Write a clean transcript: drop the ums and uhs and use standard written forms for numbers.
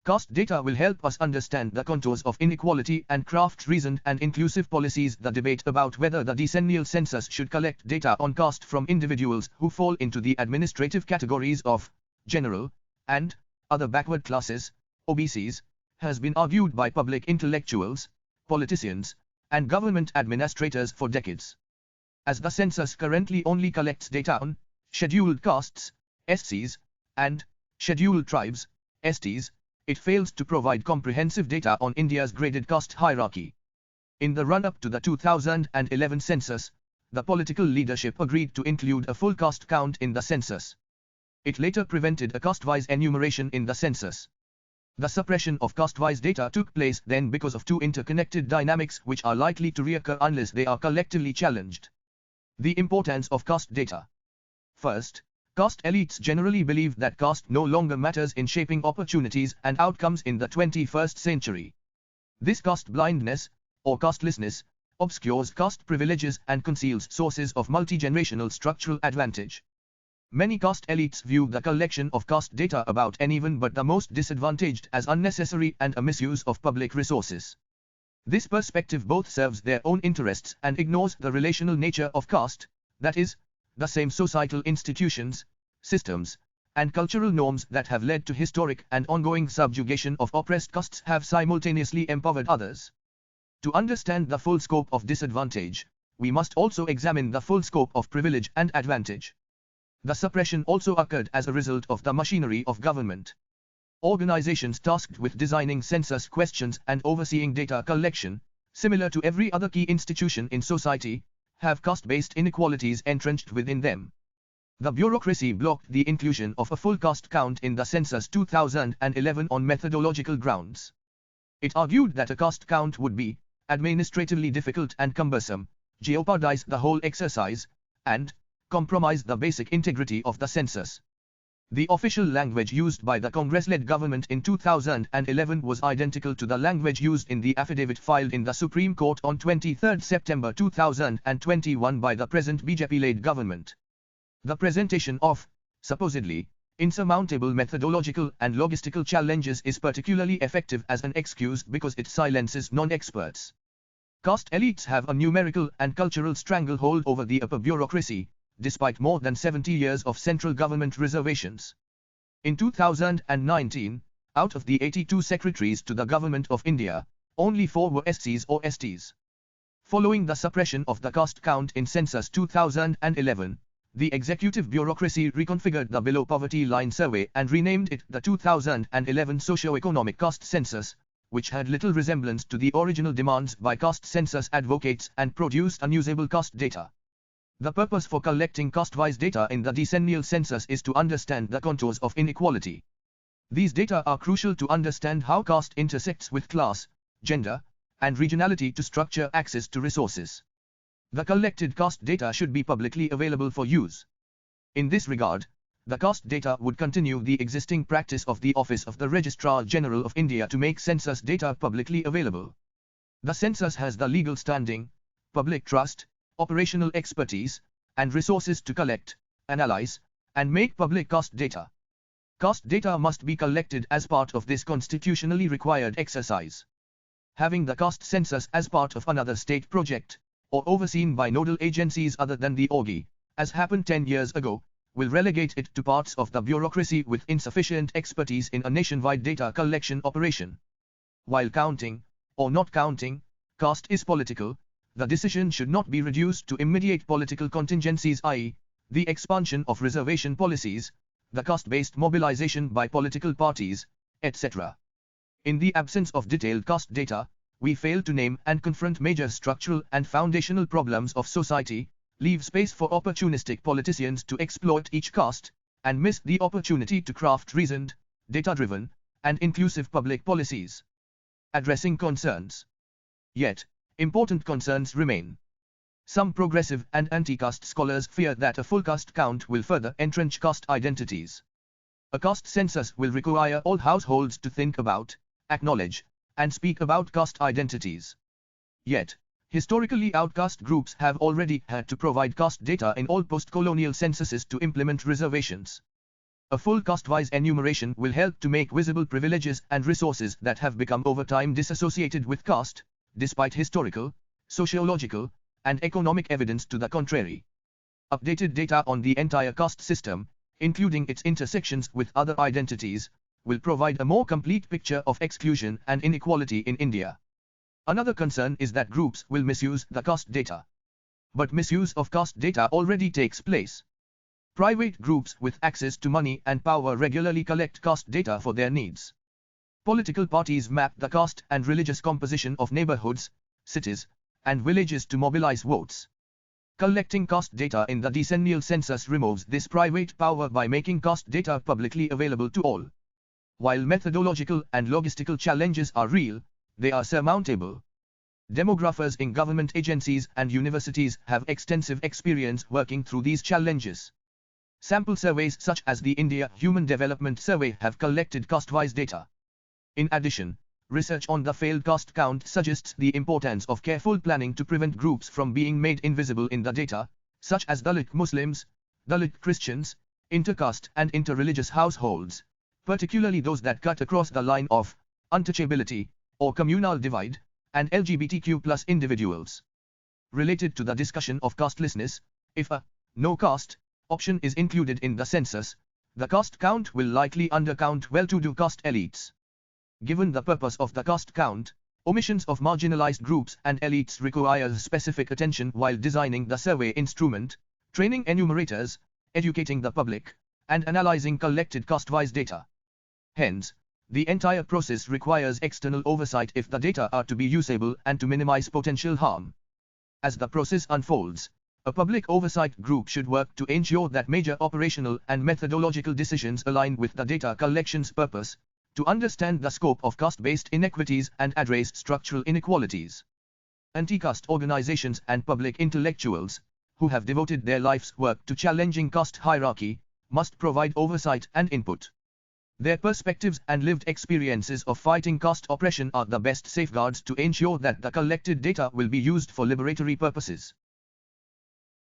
Caste data will help us understand the contours of inequality and craft reasoned and inclusive policies. The debate about whether the decennial census should collect data on caste from individuals who fall into the administrative categories of general and other backward classes, OBCs, has been argued by public intellectuals, politicians, and government administrators for decades. As the census currently only collects data on scheduled castes, SCs, and scheduled tribes, STs, it fails to provide comprehensive data on India's graded caste hierarchy. In the run-up to the 2011 census, the political leadership agreed to include a full caste count in the census. It later prevented a caste-wise enumeration in the census. The suppression of caste-wise data took place then because of two interconnected dynamics which are likely to reoccur unless they are collectively challenged. The importance of caste data. First, caste elites generally believe that caste no longer matters in shaping opportunities and outcomes in the 21st century. This caste blindness, or castelessness, obscures caste privileges and conceals sources of multi-generational structural advantage. Many caste elites view the collection of caste data about anyone but the most disadvantaged as unnecessary and a misuse of public resources. This perspective both serves their own interests and ignores the relational nature of caste, that is, the same societal institutions, systems, and cultural norms that have led to historic and ongoing subjugation of oppressed castes have simultaneously empowered others. To understand the full scope of disadvantage, we must also examine the full scope of privilege and advantage. The suppression also occurred as a result of the machinery of government. Organizations tasked with designing census questions and overseeing data collection, similar to every other key institution in society, have caste-based inequalities entrenched within them. The bureaucracy blocked the inclusion of a full caste count in the census 2011 on methodological grounds. It argued that a caste count would be administratively difficult and cumbersome, jeopardize the whole exercise, and compromise the basic integrity of the census. The official language used by the Congress-led government in 2011 was identical to the language used in the affidavit filed in the Supreme Court on 23 September 2021 by the present BJP-led government. The presentation of, supposedly, insurmountable methodological and logistical challenges is particularly effective as an excuse because it silences non-experts. Caste elites have a numerical and cultural stranglehold over the upper bureaucracy, despite more than 70 years of central government reservations. In 2019, out of the 82 secretaries to the Government of India, only 4 were SCs or STs. Following the suppression of the caste count in Census 2011, the executive bureaucracy reconfigured the below poverty line survey and renamed it the 2011 Socio-Economic Caste Census, which had little resemblance to the original demands by caste census advocates and produced unusable caste data. The purpose for collecting caste-wise data in the decennial census is to understand the contours of inequality. These data are crucial to understand how caste intersects with class, gender, and regionality to structure access to resources. The collected caste data should be publicly available for use. In this regard, the caste data would continue the existing practice of the Office of the Registrar General of India to make census data publicly available. The census has the legal standing, public trust, operational expertise, and resources to collect, analyze, and make public caste data. Caste data must be collected as part of this constitutionally required exercise. Having the caste census as part of another state project, or overseen by nodal agencies other than the OGI, as happened 10 years ago, will relegate it to parts of the bureaucracy with insufficient expertise in a nationwide data collection operation. While counting, or not counting, caste is political, the decision should not be reduced to immediate political contingencies, i.e., the expansion of reservation policies, the caste-based mobilization by political parties, etc. In the absence of detailed caste data, we fail to name and confront major structural and foundational problems of society, leave space for opportunistic politicians to exploit each caste, and miss the opportunity to craft reasoned, data-driven, and inclusive public policies. Addressing concerns. Yet, important concerns remain. Some progressive and anti-caste scholars fear that a full caste count will further entrench caste identities. A caste census will require all households to think about, acknowledge, and speak about caste identities. Yet, historically outcast groups have already had to provide caste data in all post-colonial censuses to implement reservations. A full caste-wise enumeration will help to make visible privileges and resources that have become over time disassociated with caste, despite historical, sociological, and economic evidence to the contrary. Updated data on the entire caste system, including its intersections with other identities, will provide a more complete picture of exclusion and inequality in India. Another concern is that groups will misuse the caste data. But misuse of caste data already takes place. Private groups with access to money and power regularly collect caste data for their needs. Political parties map the caste and religious composition of neighborhoods, cities, and villages to mobilize votes. Collecting caste data in the decennial census removes this private power by making caste data publicly available to all. While methodological and logistical challenges are real, they are surmountable. Demographers in government agencies and universities have extensive experience working through these challenges. Sample surveys such as the India Human Development Survey have collected caste-wise data. In addition, research on the failed caste count suggests the importance of careful planning to prevent groups from being made invisible in the data, such as Dalit Muslims, Dalit Christians, intercaste and interreligious households, particularly those that cut across the line of untouchability or communal divide, and LGBTQ+ individuals. Related to the discussion of castelessness, if a no caste option is included in the census, the caste count will likely undercount well-to-do caste elites. Given the purpose of the caste count, omissions of marginalized groups and elites requires specific attention while designing the survey instrument, training enumerators, educating the public, and analyzing collected caste-wise data. Hence, the entire process requires external oversight if the data are to be usable and to minimize potential harm. As the process unfolds, a public oversight group should work to ensure that major operational and methodological decisions align with the data collection's purpose, to understand the scope of caste-based inequities and address structural inequalities. Anti-caste organizations and public intellectuals, who have devoted their life's work to challenging caste hierarchy, must provide oversight and input. Their perspectives and lived experiences of fighting caste oppression are the best safeguards to ensure that the collected data will be used for liberatory purposes.